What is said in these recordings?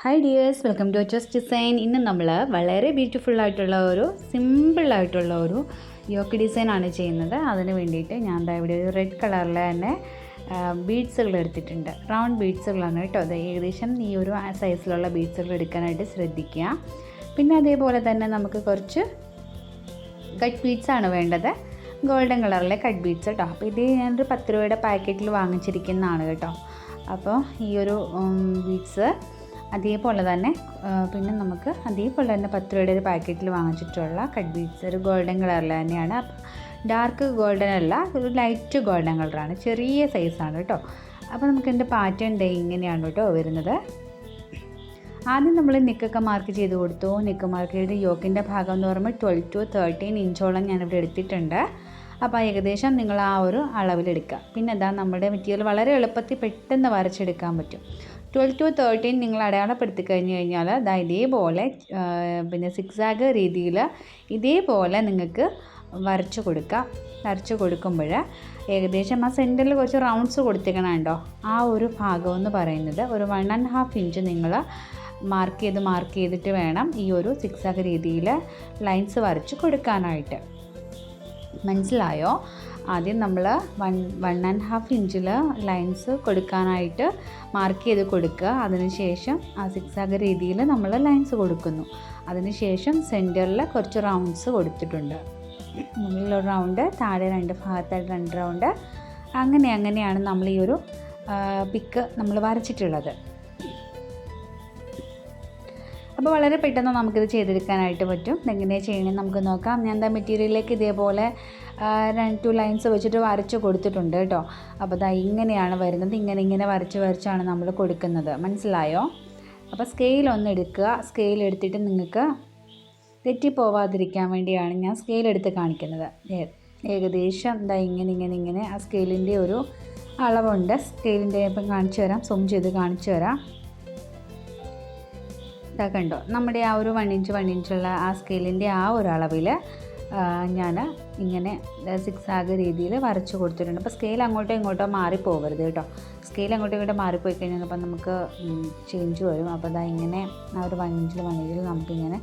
Hi dears, welcome to Just Design. ഇന്ന് നമ്മൾ വളരെ ബ്യൂട്ടിഫുൾ ആയിട്ടുള്ള സിമ്പിളായിട്ടുള്ള ഒരു യോക്ക് ഡിസൈനാണ് ചെയ്യുന്നത്. അതിന് വേണ്ടിയിട്ട് ഞാൻ ഇവിടെ ഒരു റെഡ് കളറിൽ തന്നെ ബീഡ്സുകൾ എടുത്തിട്ടുണ്ട്. റൗണ്ട് ബീഡ്സുകളാണ് കേട്ടോ. അത് ഏകദേശം ഈ ഒരു സൈസിലുള്ള ബീഡ്സുകൾ എടുക്കാനായിട്ട് ശ്രദ്ധിക്കുക. പിന്നെ അതേപോലെ തന്നെ നമുക്ക് കുറച്ച് കട്ട് ബീഡ്സാണ് വേണ്ടത്. ഗോൾഡൻ കളറിലെ കട്ട് ബീഡ്സ് കേട്ടോ. അപ്പോൾ ഇത് ഞാനൊരു 10 രൂപയുടെ പാക്കറ്റിൽ വാങ്ങിച്ചിരിക്കുന്നതാണ് കേട്ടോ. അപ്പോൾ ഈ ഒരു ബീഡ്സ് അതേപോലെ തന്നെ പിന്നെ നമുക്ക് അതേപോലെ തന്നെ 10 രൂപയുടെ ഒരു പാക്കറ്റിൽ വാങ്ങിച്ചിട്ടുള്ള കട്ട് ബീഡ്സ് ഒരു ഗോൾഡൻ കളറിൽ തന്നെയാണ്. ഡാർക്ക് ഗോൾഡൻ അല്ല, ഒരു ലൈറ്റ് ഗോൾഡൻ കളറാണ്, ചെറിയ സൈസാണ് കേട്ടോ. അപ്പോൾ നമുക്ക് എൻ്റെ പാറ്റേൺ ഇങ്ങനെയാണ് കേട്ടോ വരുന്നത്. ആദ്യം നമ്മൾ നെക്കൊക്കെ മാർക്ക് ചെയ്ത് കൊടുത്തു. നെക്ക് മാർക്ക് ചെയ്ത് യോക്കിൻ്റെ ഭാഗം എന്ന് പറയുമ്പോൾ 12 to 13 ഇഞ്ചോളം ഞാനിവിടെ എടുത്തിട്ടുണ്ട്. അപ്പോൾ ഏകദേശം നിങ്ങൾ ആ ഒരു അളവിലെടുക്കുക. പിന്നെ എന്താ, നമ്മുടെ മെറ്റീരിയൽ വളരെ എളുപ്പത്തിൽ പെട്ടെന്ന് വരച്ചെടുക്കാൻ പറ്റും. 12 to 13 നിങ്ങൾ അടയാളപ്പെടുത്തി കഴിഞ്ഞാൽ ഇതേപോലെ പിന്നെ സിക്സാഗ് രീതിയിൽ ഇതേപോലെ നിങ്ങൾക്ക് വരച്ച് കൊടുക്കുക. വരച്ച് കൊടുക്കുമ്പോൾ ഏകദേശം ആ സെൻറ്ററിൽ കുറച്ച് റൗണ്ട്സ് കൊടുത്തേക്കണം കേട്ടോ. ആ ഒരു ഭാഗം എന്ന് പറയുന്നത് ഒരു 1.5 ഇഞ്ച് നിങ്ങൾ മാർക്ക് ചെയ്തിട്ട് വേണം ഈ ഒരു സിക്സാഗ് രീതിയിൽ ലൈൻസ് വരച്ച് കൊടുക്കാനായിട്ട്. മനസ്സിലായോ? ആദ്യം നമ്മൾ 1.5 ഇഞ്ചിൽ ലൈൻസ് കൊടുക്കാനായിട്ട് മാർക്ക് ചെയ്ത് കൊടുക്കുക. അതിനുശേഷം ആ സിക്സാഗ് രീതിയിൽ നമ്മൾ ലൈൻസ് കൊടുക്കുന്നു. അതിനുശേഷം സെൻറ്ററിൽ കുറച്ച് റൗണ്ട്സ് കൊടുത്തിട്ടുണ്ട്. മുകളിലൊരു റൗണ്ട്, താഴെ 2 ഭാഗത്തായിട്ട് 2 റൗണ്ട്. അങ്ങനെയാണ് നമ്മൾ ഈ ഒരു പിക്ക് നമ്മൾ വരച്ചിട്ടുള്ളത്. അപ്പോൾ വളരെ പെട്ടെന്ന് നമുക്കിത് ചെയ്തെടുക്കാനായിട്ട് പറ്റും. എങ്ങനെയാണ് ചെയ്യണമെന്ന് നമുക്ക് നോക്കാം. ഞാൻ മെറ്റീരിയലിലേക്ക് ഇതേപോലെ 2 ലൈൻസ് വെച്ചിട്ട് വരച്ച് കൊടുത്തിട്ടുണ്ട് കേട്ടോ. അപ്പോൾ ഇങ്ങനെയാണ് വരുന്നത്. ഇങ്ങനെ വരച്ചാണ് നമ്മൾ കൊടുക്കുന്നത്. മനസ്സിലായോ? അപ്പോൾ സ്കെയിൽ ഒന്ന് എടുക്കുക. സ്കെയിൽ എടുത്തിട്ട് നിങ്ങൾക്ക് തെറ്റിപ്പോവാതിരിക്കാൻ വേണ്ടിയാണ് ഞാൻ സ്കെയിൽ എടുത്ത് കാണിക്കുന്നത്. ഏകദേശം ഇങ്ങനെ ആ സ്കെയിലിൻ്റെ ഒരു അളവുണ്ട്. സ്കെയിലിൻ്റെ ഇപ്പം കാണിച്ചു തരാം, സൂം ചെയ്ത് കാണിച്ചു തരാം. കണ്ടോ, നമ്മുടെ ആ ഒരു 1 ഇഞ്ചുള്ള ആ സ്കെയിലിൻ്റെ ആ ഒരു അളവിൽ ഞാൻ ഇങ്ങനെ സിക്സാഗ് രീതിയിൽ വരച്ച് കൊടുത്തിട്ടുണ്ട്. അപ്പോൾ സ്കെയിൽ അങ്ങോട്ടോ ഇങ്ങോട്ടോ മാറിപ്പോകരുത് കേട്ടോ. സ്കെയിൽ അങ്ങോട്ടോ ഇങ്ങോട്ടോ മാറിപ്പോയി കഴിഞ്ഞാൽ അപ്പോൾ നമുക്ക് ചേഞ്ച് വരും. അപ്പോൾ ഇങ്ങനെ ആ ഒരു 1 ഇഞ്ചിൽ നമുക്കിങ്ങനെ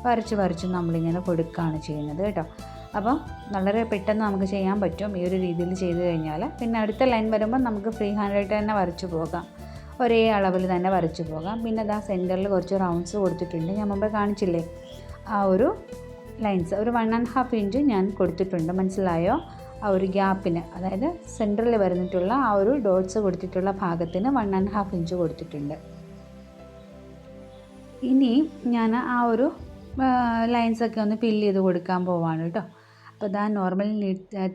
വരച്ച് നമ്മളിങ്ങനെ കൊടുക്കുകയാണ് ചെയ്യുന്നത് കേട്ടോ. അപ്പോൾ വളരെ പെട്ടെന്ന് നമുക്ക് ചെയ്യാൻ പറ്റും ഈ ഒരു രീതിയിൽ ചെയ്ത് കഴിഞ്ഞാൽ. പിന്നെ അടുത്ത ലൈൻ വരുമ്പോൾ നമുക്ക് ഫ്രീ ഹാൻഡായിട്ട് തന്നെ വരച്ച് പോകാം, ഒരേ അളവിൽ തന്നെ വരച്ച് പോകാം. പിന്നെ സെൻറ്ററിൽ കുറച്ച് റൗണ്ട്സ് കൊടുത്തിട്ടുണ്ട്. ഞാൻ മുമ്പേ കാണിച്ചില്ലേ ആ ഒരു ലൈൻസ്, ഒരു 1.5 ഇഞ്ച് ഞാൻ കൊടുത്തിട്ടുണ്ട്. മനസ്സിലായോ? ആ ഒരു ഗ്യാപ്പിന്, അതായത് സെൻറ്ററിൽ വരുന്നിട്ടുള്ള ആ ഒരു ഡോട്ട്സ് കൊടുത്തിട്ടുള്ള ഭാഗത്തിന് 1.5 ഇഞ്ച് കൊടുത്തിട്ടുണ്ട്. ഇനി ഞാൻ ആ ഒരു ലൈൻസൊക്കെ ഒന്ന് ഫില്ല് ചെയ്ത് കൊടുക്കാൻ പോവാണ് കേട്ടോ. അപ്പോൾ നോർമൽ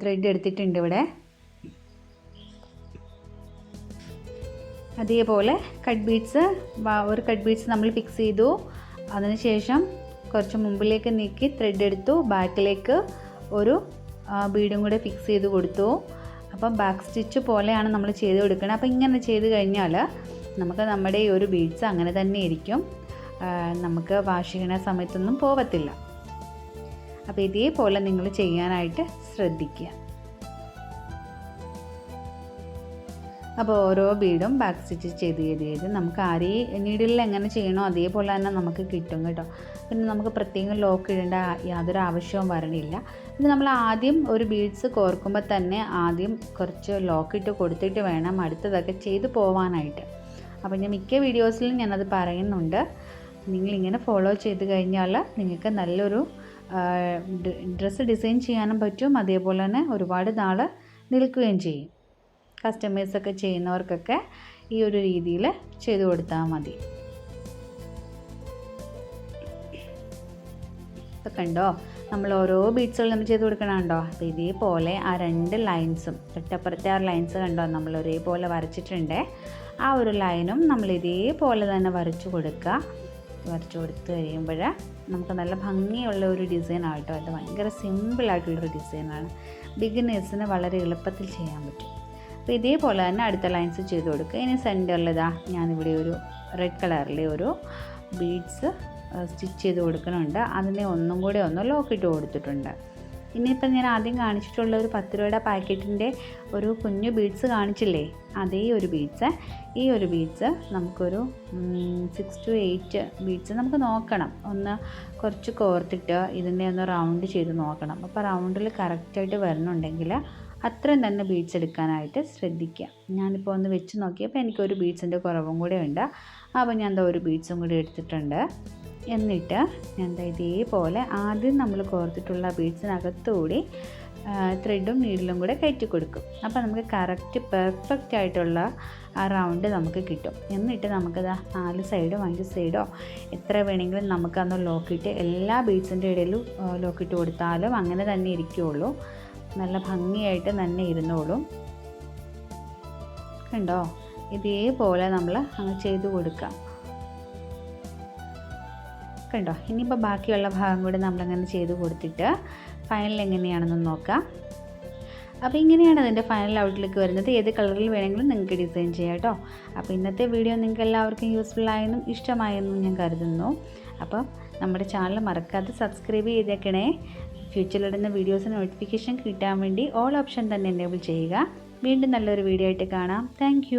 ത്രെഡ് എടുത്തിട്ടുണ്ട് ഇവിടെ. അതേപോലെ ഒരു കട്ട് ബീഡ്സ് നമ്മൾ ഫിക്സ് ചെയ്തു. അതിനുശേഷം കുറച്ച് മുമ്പിലേക്ക് നീക്കി ത്രെഡ് എടുത്തു. ബാക്കിലേക്ക് ഒരു ബീഡും കൂടെ ഫിക്സ് ചെയ്ത് കൊടുത്തു. അപ്പം ബാക്ക് സ്റ്റിച്ച് പോലെയാണ് നമ്മൾ ചെയ്ത് കൊടുക്കുന്നത്. അപ്പോൾ ഇങ്ങനെ ചെയ്ത് കഴിഞ്ഞാൽ നമുക്ക് നമ്മുടെ ഈ ഒരു ബീഡ്സ് അങ്ങനെ തന്നെ ഇരിക്കും, നമുക്ക് വാഷ് ചെയ്യുന്ന സമയത്തൊന്നും പോവത്തില്ല. അപ്പോൾ ഇതേപോലെ നിങ്ങൾ ചെയ്യാനായിട്ട് ശ്രദ്ധിക്കുക. അപ്പോൾ ഓരോ ബീഡും ബാക്ക് സ്റ്റിച്ച് ചെയ്ത് നമുക്ക് നീഡിലിൽ എങ്ങനെ ചെയ്യണോ അതേപോലെ തന്നെ നമുക്ക് കിട്ടും കേട്ടോ. പിന്നെ നമുക്ക് പ്രത്യേകം ലോക്ക് ഇടേണ്ട യാതൊരു ആവശ്യവും വരണില്ല. പിന്നെ നമ്മൾ ആദ്യം ഒരു ബീഡ്സ് കോർക്കുമ്പോൾ തന്നെ ആദ്യം കുറച്ച് ലോക്ക് ഇട്ട് കൊടുത്തിട്ട് വേണം അടുത്തതൊക്കെ ചെയ്ത് പോവാനായിട്ട്. അപ്പോൾ ഞാൻ മിക്ക വീഡിയോസിലും ഞാനത് പറയുന്നുണ്ട്. നിങ്ങളിങ്ങനെ ഫോളോ ചെയ്ത് കഴിഞ്ഞാൽ നിങ്ങൾക്ക് നല്ലൊരു ഡ്രസ്സ് ഡിസൈൻ ചെയ്യാനും പറ്റും. അതേപോലെ തന്നെ ഒരുപാട് നാൾ നിൽക്കുകയും ചെയ്യും. കസ്റ്റമേഴ്സൊക്കെ ചെയ്യുന്നവർക്കൊക്കെ ഈ ഒരു രീതിയിൽ ചെയ്ത് കൊടുത്താൽ മതി. ഇപ്പം കണ്ടോ, നമ്മൾ ഓരോ ബീഡ്സുകൾ നമ്മൾ ചെയ്ത് കൊടുക്കണമുണ്ടോ. അപ്പോൾ ഇതേപോലെ ആ 2 ലൈൻസും തൊട്ടപ്പുറത്തെ ആ ലൈൻസ് കണ്ടോ നമ്മൾ ഒരേപോലെ വരച്ചിട്ടുണ്ട്. ആ ഒരു ലൈനും നമ്മൾ ഇതേപോലെ തന്നെ വരച്ച് കൊടുക്കുക. വരച്ച് കൊടുത്ത് കഴിയുമ്പോൾ നമുക്ക് നല്ല ഭംഗിയുള്ള ഒരു ഡിസൈനാണ് കേട്ടോ. അത് ഭയങ്കര സിമ്പിളായിട്ടുള്ളൊരു ഡിസൈനാണ്. ബിഗിനേഴ്സിന് വളരെ എളുപ്പത്തിൽ ചെയ്യാൻ പറ്റും. അപ്പോൾ ഇതേപോലെ തന്നെ അടുത്ത ലൈൻസ് ചെയ്ത് കൊടുക്കുക. ഇനി സെൻറ്ററിൽ ഞാനിവിടെ ഒരു റെഡ് കളറിലെ ഒരു ബീഡ്സ് സ്റ്റിച്ച് ചെയ്ത് കൊടുക്കുന്നുണ്ട്. അതിനെ ഒന്നും കൂടെ ഒന്ന് ലോക്ക് ഇട്ട് കൊടുത്തിട്ടുണ്ട്. ഇനിയിപ്പം ഞാൻ ആദ്യം കാണിച്ചിട്ടുള്ള ഒരു 10 രൂപയുടെ പാക്കറ്റിൻ്റെ ഒരു കുഞ്ഞു ബീഡ്സ് കാണിച്ചില്ലേ, അതേ ഒരു ബീഡ്സ്, ഈ ഒരു ബീഡ്സ് നമുക്കൊരു 6 to 8 ബീഡ്സ് നമുക്ക് നോക്കണം. ഒന്ന് കുറച്ച് കോർത്തിട്ട് ഇതിനെ ഒന്ന് റൗണ്ട് ചെയ്ത് നോക്കണം. അപ്പോൾ റൗണ്ടിൽ കറക്റ്റായിട്ട് വരുന്നുണ്ടെങ്കിൽ അത്രയും തന്നെ ബീഡ്സ് എടുക്കാനായിട്ട് ശ്രദ്ധിക്കുക. ഞാനിപ്പോൾ ഒന്ന് വെച്ച് നോക്കിയപ്പോൾ എനിക്കൊരു ബീഡ്സിൻ്റെ കുറവും കൂടെ ഉണ്ട്. അപ്പോൾ ഞാൻ എന്താ ഒരു ബീഡ്സും കൂടി എടുത്തിട്ടുണ്ട്. എന്നിട്ട് ഞാൻ ഇതേപോലെ ആദ്യം നമ്മൾ കോർത്തിട്ടുള്ള ബീഡ്സിനകത്തുകൂടി ത്രെഡും നീഡിലും കൂടെ കയറ്റി കൊടുക്കും. അപ്പോൾ നമുക്ക് കറക്റ്റ് പെർഫെക്റ്റ് ആയിട്ടുള്ള ആ റൗണ്ട് നമുക്ക് കിട്ടും. എന്നിട്ട് നമുക്കത് 4 സൈഡോ 5 സൈഡോ എത്ര വേണമെങ്കിലും നമുക്കന്ന് ലോക്കിട്ട് എല്ലാ ബീഡ്സിൻ്റെ ഇടയിലും ലോക്കിട്ട് കൊടുത്താലും അങ്ങനെ തന്നെ ഇരിക്കുകയുള്ളൂ. നല്ല ഭംഗിയായിട്ട് തന്നെ ഇരുന്നോളും. കണ്ടോ, ഇതേപോലെ നമ്മൾ അങ്ങ് ചെയ്ത് കൊടുക്കാം. കണ്ടോ, ഇനിയിപ്പോൾ ബാക്കിയുള്ള ഭാഗം കൂടി നമ്മളങ്ങനെ ചെയ്ത് കൊടുത്തിട്ട് ഫൈനൽ എങ്ങനെയാണെന്ന് നോക്കാം. അപ്പോൾ ഇങ്ങനെയാണ് അതിൻ്റെ ഫൈനൽ ഔട്ട്ലുക്ക് വരുന്നത്. ഏത് കളറിൽ വേണമെങ്കിലും നിങ്ങൾക്ക് ഡിസൈൻ ചെയ്യാം കേട്ടോ. അപ്പോൾ ഇന്നത്തെ വീഡിയോ നിങ്ങൾക്ക് എല്ലാവർക്കും യൂസ്ഫുള്ളായെന്നും ഇഷ്ടമായെന്നും ഞാൻ കരുതുന്നു. അപ്പോൾ നമ്മുടെ ചാനൽ മറക്കാതെ സബ്സ്ക്രൈബ് ചെയ്തേക്കണേ. ഫ്യൂച്ചറിലിടുന്ന വീഡിയോസിന് നോട്ടിഫിക്കേഷൻ കിട്ടാൻ വേണ്ടി ഓൾ ഓപ്ഷൻ തന്നെ എനേബിൾ ചെയ്യുക. വീണ്ടും നല്ലൊരു വീഡിയോ ആയിട്ട് കാണാം. താങ്ക്